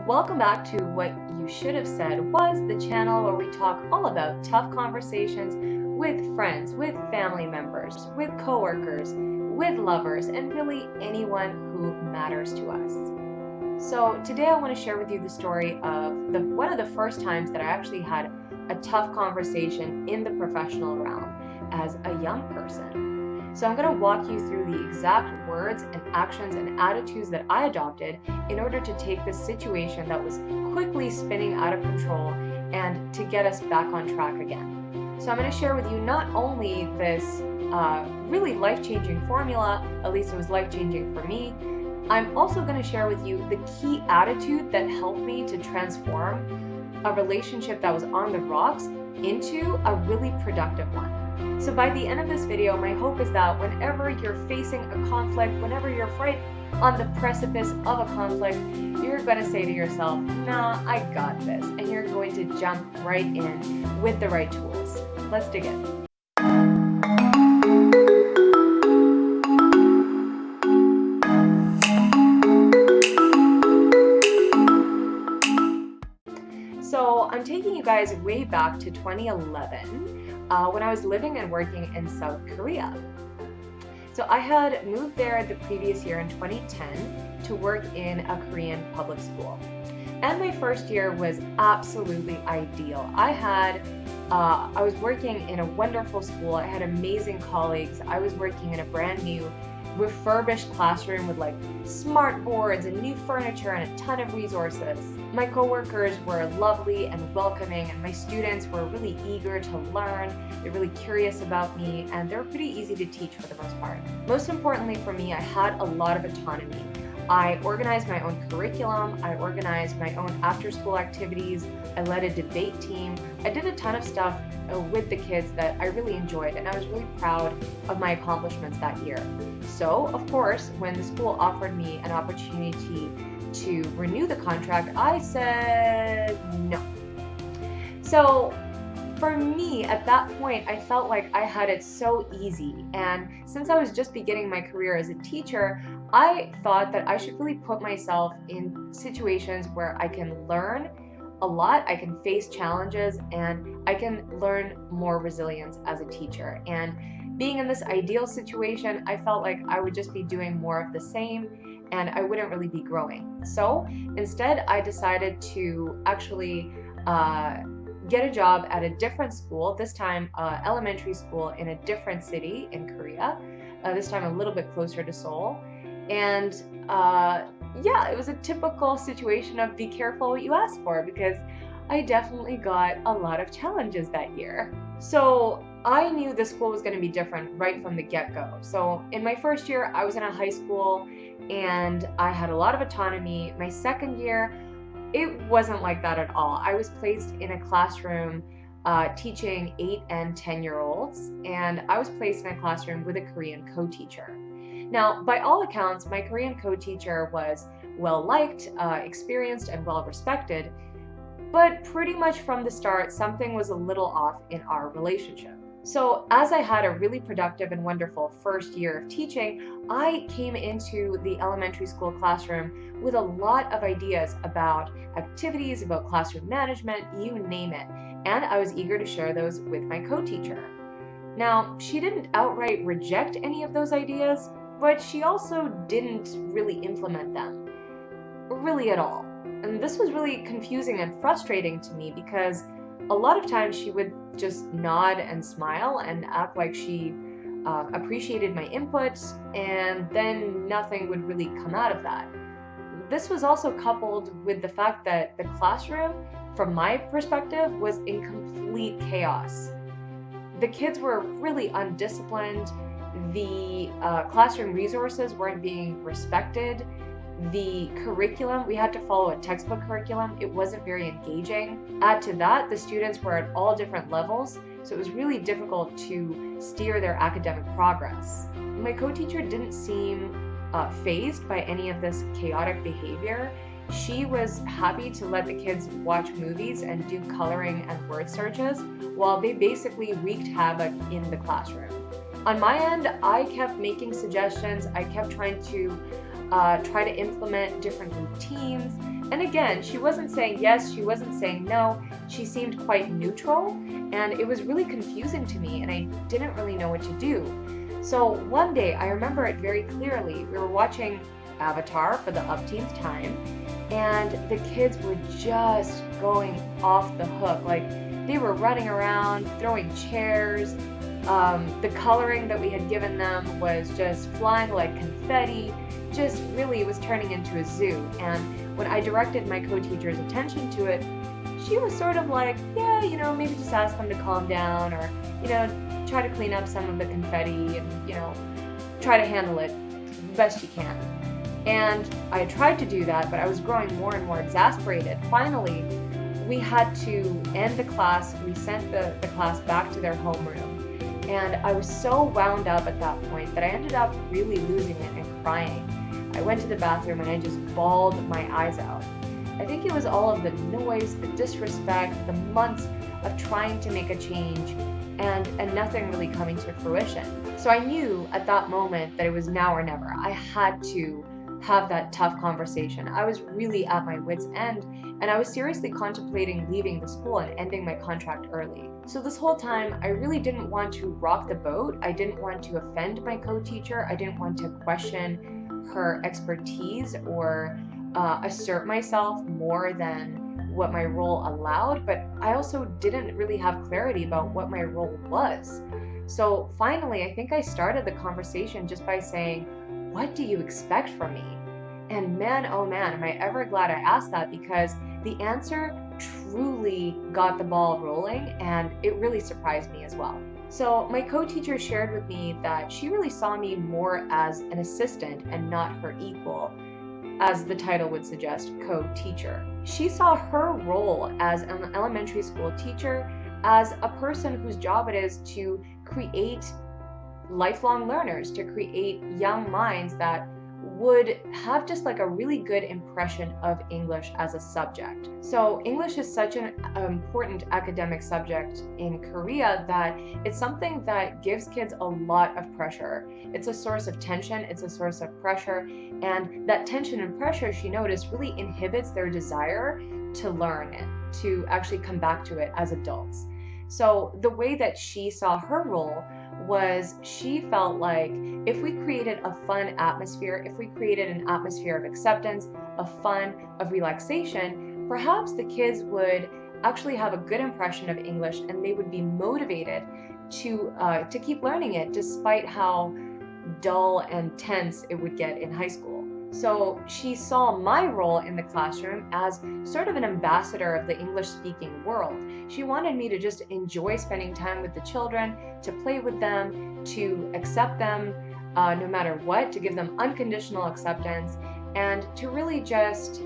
Welcome back to What You Should Have Said Was, the channel where we talk all about tough conversations with friends, with family members, with coworkers, with lovers, and really anyone who matters to us. So today I want to share with you the story of one of the first times that I actually had a tough conversation in the professional realm as a young person. So I'm going to walk you through the exact words and actions and attitudes that I adopted in order to take this situation that was quickly spinning out of control and to get us back on track again. So I'm going to share with you not only this really life-changing formula, at least it was life-changing for me, I'm also going to share with you the key attitude that helped me to transform a relationship that was on the rocks into a really productive one. So by the end of this video, my hope is that whenever you're facing a conflict, whenever you're right on the precipice of a conflict, you're going to say to yourself, nah, I got this. And you're going to jump right in with the right tools. Let's dig in. So I'm taking you guys way back to 2011 when I was living and working in South Korea. So I had moved there the previous year in 2010 to work in a Korean public school. And my first year was absolutely ideal. I was working in a wonderful school. I had amazing colleagues. I was working in a brand new refurbished classroom with like smart boards and new furniture and a ton of resources. My coworkers were lovely and welcoming, and my students were really eager to learn. They're really curious about me, and they're pretty easy to teach for the most part. Most importantly for me, I had a lot of autonomy. I organized my own curriculum, I organized my own after-school activities, I led a debate team. I did a ton of stuff with the kids that I really enjoyed, and I was really proud of my accomplishments that year. So, of course, when the school offered me an opportunity to renew the contract, I said no. So, for me, at that point, I felt like I had it so easy. And since I was just beginning my career as a teacher, I thought that I should really put myself in situations where I can learn a lot, I can face challenges, and I can learn more resilience as a teacher. And being in this ideal situation, I felt like I would just be doing more of the same and I wouldn't really be growing. So instead, I decided to actually get a job at a different school, this time elementary school in a different city in Korea, this time a little bit closer to Seoul. And yeah, it was a typical situation of be careful what you ask for, because I definitely got a lot of challenges that year. So I knew the school was going to be different right from the get-go. So in my first year, I was in a high school and I had a lot of autonomy. My second year, it wasn't like that at all. I was placed in a classroom teaching 8 and 10-year-olds, and I was placed in a classroom with a Korean co-teacher. Now, by all accounts, my Korean co-teacher was well-liked, experienced, and well-respected, but pretty much from the start, something was a little off in our relationship. So as I had a really productive and wonderful first year of teaching, I came into the elementary school classroom with a lot of ideas about activities, about classroom management, you name it, and I was eager to share those with my co-teacher. Now, she didn't outright reject any of those ideas, but she also didn't really implement them, really at all. And this was really confusing and frustrating to me because a lot of times she would just nod and smile and act like she appreciated my input, and then nothing would really come out of that. This was also coupled with the fact that the classroom, from my perspective, was in complete chaos. The kids were really undisciplined. The classroom resources weren't being respected. The curriculum, we had to follow a textbook curriculum. It wasn't very engaging. Add to that, the students were at all different levels, so it was really difficult to steer their academic progress. My co-teacher didn't seem fazed by any of this chaotic behavior. She was happy to let the kids watch movies and do coloring and word searches while they basically wreaked havoc in the classroom. On my end, I kept making suggestions. I kept trying to implement different routines, And again, she wasn't saying yes, she wasn't saying no. She seemed quite neutral, and it was really confusing to me, and I didn't really know what to do. So one day, I remember it very clearly. We were watching Avatar for the upteenth time, and the kids were just going off the hook. Like, they were running around, throwing chairs. The coloring that we had given them was just flying like confetti. Just really, it was turning into a zoo. And when I directed my co-teacher's attention to it, she was sort of like, yeah, maybe just ask them to calm down, or, try to clean up some of the confetti and, try to handle it best you can. And I tried to do that, but I was growing more and more exasperated. Finally, we had to end the class. We sent the class back to their homeroom. And I was so wound up at that point that I ended up really losing it and crying. I went to the bathroom and I just bawled my eyes out. I think it was all of the noise, the disrespect, the months of trying to make a change, and nothing really coming to fruition. So I knew at that moment that it was now or never. I had to have that tough conversation. I was really at my wit's end, and I was seriously contemplating leaving the school and ending my contract early. So this whole time, I really didn't want to rock the boat. I didn't want to offend my co-teacher. I didn't want to question her expertise or assert myself more than what my role allowed, but I also didn't really have clarity about what my role was. So finally, I think I started the conversation just by saying, "What do you expect from me?" And man, oh man, am I ever glad I asked that, because the answer truly got the ball rolling, and it really surprised me as well. So my co-teacher shared with me that she really saw me more as an assistant and not her equal, as the title would suggest, co-teacher. She saw her role as an elementary school teacher as a person whose job it is to create lifelong learners, to create young minds that would have just like a really good impression of English as a subject. So English is such an important academic subject in Korea that it's something that gives kids a lot of pressure. It's a source of tension, it's a source of pressure, and that tension and pressure, she noticed, really inhibits their desire to learn it, to actually come back to it as adults. So the way that she saw her role was, she felt like if we created a fun atmosphere, if we created an atmosphere of acceptance, of fun, of relaxation, perhaps the kids would actually have a good impression of English, and they would be motivated to keep learning it despite how dull and tense it would get in high school. So she saw my role in the classroom as sort of an ambassador of the English-speaking world. She wanted me to just enjoy spending time with the children, to play with them, to accept them no matter what, to give them unconditional acceptance, and to really just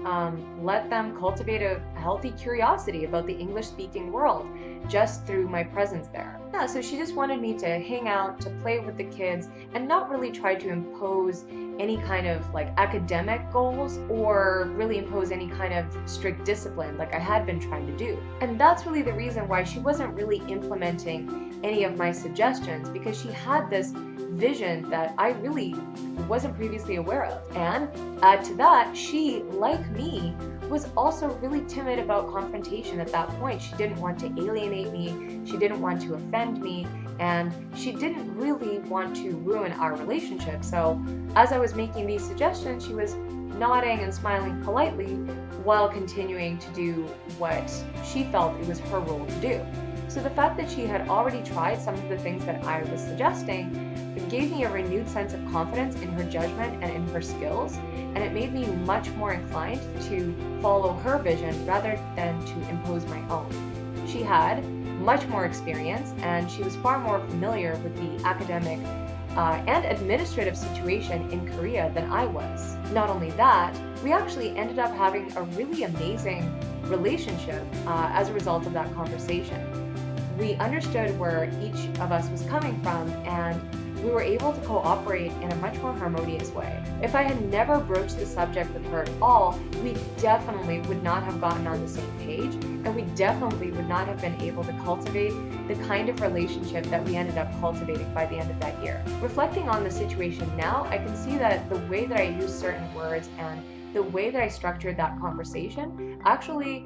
let them cultivate a healthy curiosity about the English-speaking world just through my presence there. Yeah, so she just wanted me to hang out, to play with the kids, and not really try to impose any kind of like academic goals or really impose any kind of strict discipline like I had been trying to do. And that's really the reason why she wasn't really implementing any of my suggestions, because she had this vision that I really wasn't previously aware of. And add to that, she, like me, was also really timid about confrontation at that point. She didn't want to alienate me, she didn't want to offend me, and she didn't really want to ruin our relationship. So as I was making these suggestions, she was nodding and smiling politely while continuing to do what she felt it was her role to do. So the fact that she had already tried some of the things that I was suggesting, it gave me a renewed sense of confidence in her judgment and in her skills, and it made me much more inclined to follow her vision rather than to impose my own. She had much more experience, and she was far more familiar with the academic and administrative situation in Korea than I was. Not only that, we actually ended up having a really amazing relationship as a result of that conversation. We understood where each of us was coming from, and we were able to cooperate in a much more harmonious way. If I had never broached the subject with her at all, we definitely would not have gotten on the same page, and we definitely would not have been able to cultivate the kind of relationship that we ended up cultivating by the end of that year. Reflecting on the situation now, I can see that the way that I used certain words and the way that I structured that conversation actually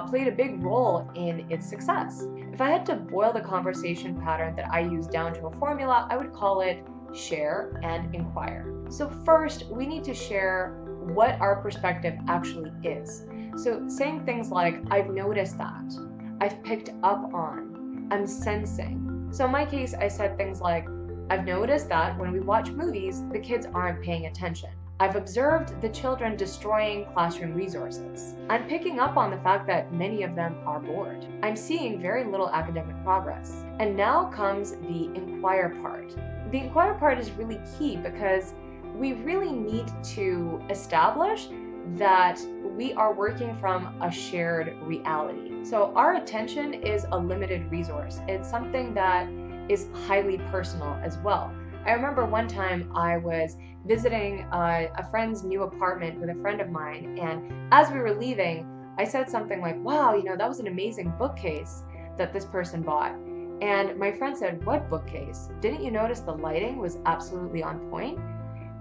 played a big role in its success. If I had to boil the conversation pattern that I use down to a formula, I would call it share and inquire. So first, we need to share what our perspective actually is. So saying things like, I've noticed that, I've picked up on, I'm sensing. So in my case, I said things like, I've noticed that when we watch movies, the kids aren't paying attention. I've observed the children destroying classroom resources. I'm picking up on the fact that many of them are bored. I'm seeing very little academic progress. And now comes the inquire part. The inquire part is really key because we really need to establish that we are working from a shared reality. So our attention is a limited resource. It's something that is highly personal as well. I remember one time I was visiting a friend's new apartment with a friend of mine, and as we were leaving, I said something like, wow, that was an amazing bookcase that this person bought. And my friend said, what bookcase? Didn't you notice the lighting was absolutely on point?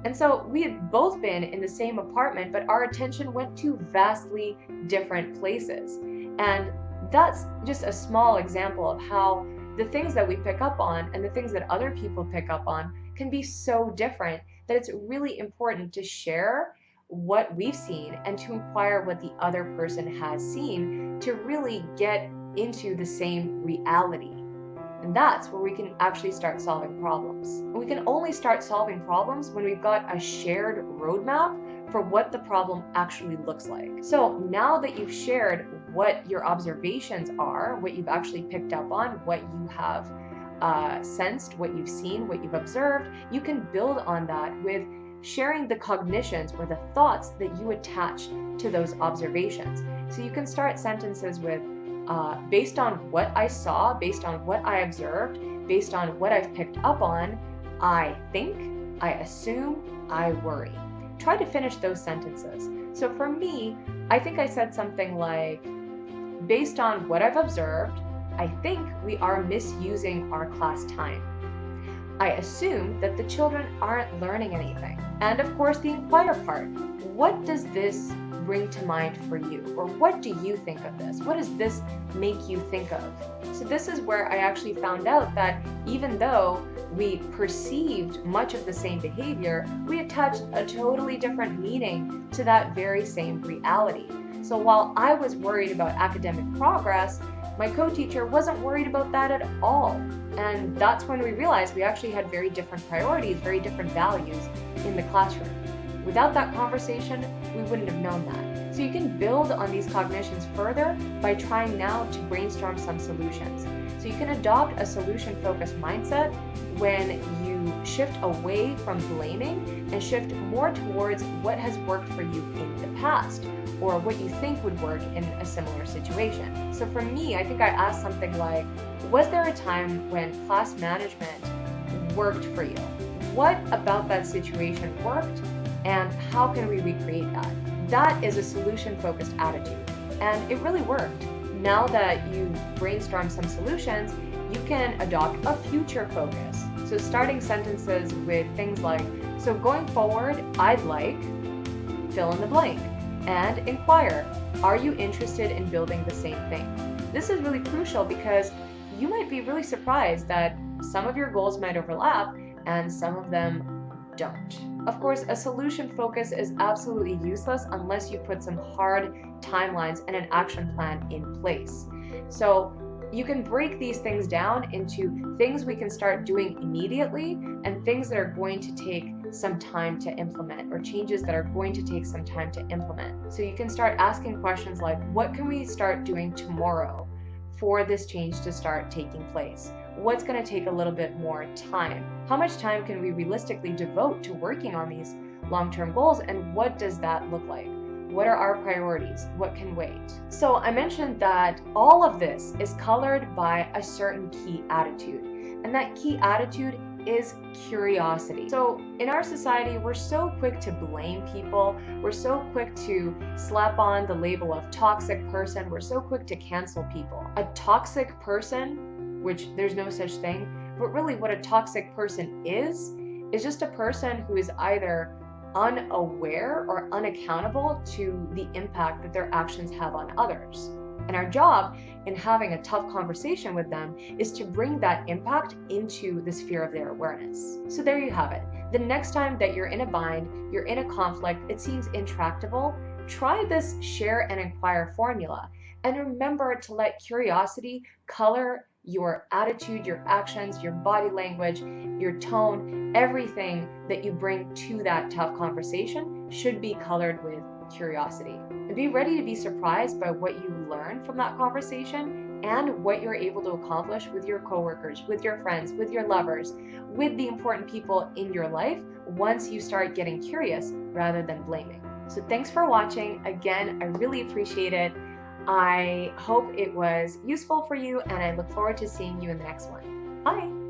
And so we had both been in the same apartment, but our attention went to vastly different places. And that's just a small example of how the things that we pick up on and the things that other people pick up on can be so different that it's really important to share what we've seen and to inquire what the other person has seen to really get into the same reality. And that's where we can actually start solving problems. And we can only start solving problems when we've got a shared roadmap for what the problem actually looks like. So now that you've shared what your observations are, what you've actually picked up on, what you have sensed, what you've seen, what you've observed, you can build on that with sharing the cognitions or the thoughts that you attach to those observations. So you can start sentences with, based on what I saw, based on what I observed, based on what I've picked up on, I think, I assume, I worry. Try to finish those sentences. So for me, I think I said something like, based on what I've observed, I think we are misusing our class time. I assume that the children aren't learning anything. And of course, the inquire part. What does this bring to mind for you? Or what do you think of this? What does this make you think of? So this is where I actually found out that even though we perceived much of the same behavior, we attached a totally different meaning to that very same reality. So while I was worried about academic progress, my co-teacher wasn't worried about that at all. And that's when we realized we actually had very different priorities, very different values in the classroom. Without that conversation, we wouldn't have known that. So you can build on these cognitions further by trying now to brainstorm some solutions. So you can adopt a solution-focused mindset when you shift away from blaming and shift more towards what has worked for you in the past or what you think would work in a similar situation. So for me, I think I asked something like, was there a time when class management worked for you? What about that situation worked? And how can we recreate that? That is a solution-focused attitude, and it really worked. Now that you've brainstormed some solutions, you can adopt a future focus. So starting sentences with things like, so going forward, I'd like, fill in the blank, and inquire, are you interested in building the same thing? This is really crucial because you might be really surprised that some of your goals might overlap and some of them don't. Of course, a solution focus is absolutely useless unless you put some hard timelines and an action plan in place. So you can break these things down into things we can start doing immediately and things that are going to take some time to implement, or changes that are going to take some time to implement. So you can start asking questions like, what can we start doing tomorrow for this change to start taking place? What's going to take a little bit more time? How much time can we realistically devote to working on these long-term goals, and what does that look like? What are our priorities? What can wait? So I mentioned that all of this is colored by a certain key attitude, and that key attitude is curiosity. So in our society, we're so quick to blame people. We're so quick to slap on the label of toxic person. We're so quick to cancel people. A toxic person, which there's no such thing, but really what a toxic person is just a person who is either unaware or unaccountable to the impact that their actions have on others. And our job in having a tough conversation with them is to bring that impact into the sphere of their awareness. So there you have it. The next time that you're in a bind, you're in a conflict, it seems intractable, try this share and inquire formula. And remember to let curiosity color your attitude, your actions, your body language, your tone, everything that you bring to that tough conversation should be colored with curiosity. And be ready to be surprised by what you learn from that conversation and what you're able to accomplish with your coworkers, with your friends, with your lovers, with the important people in your life once you start getting curious rather than blaming. So thanks for watching. Again, I really appreciate it. I hope it was useful for you, and I look forward to seeing you in the next one. Bye!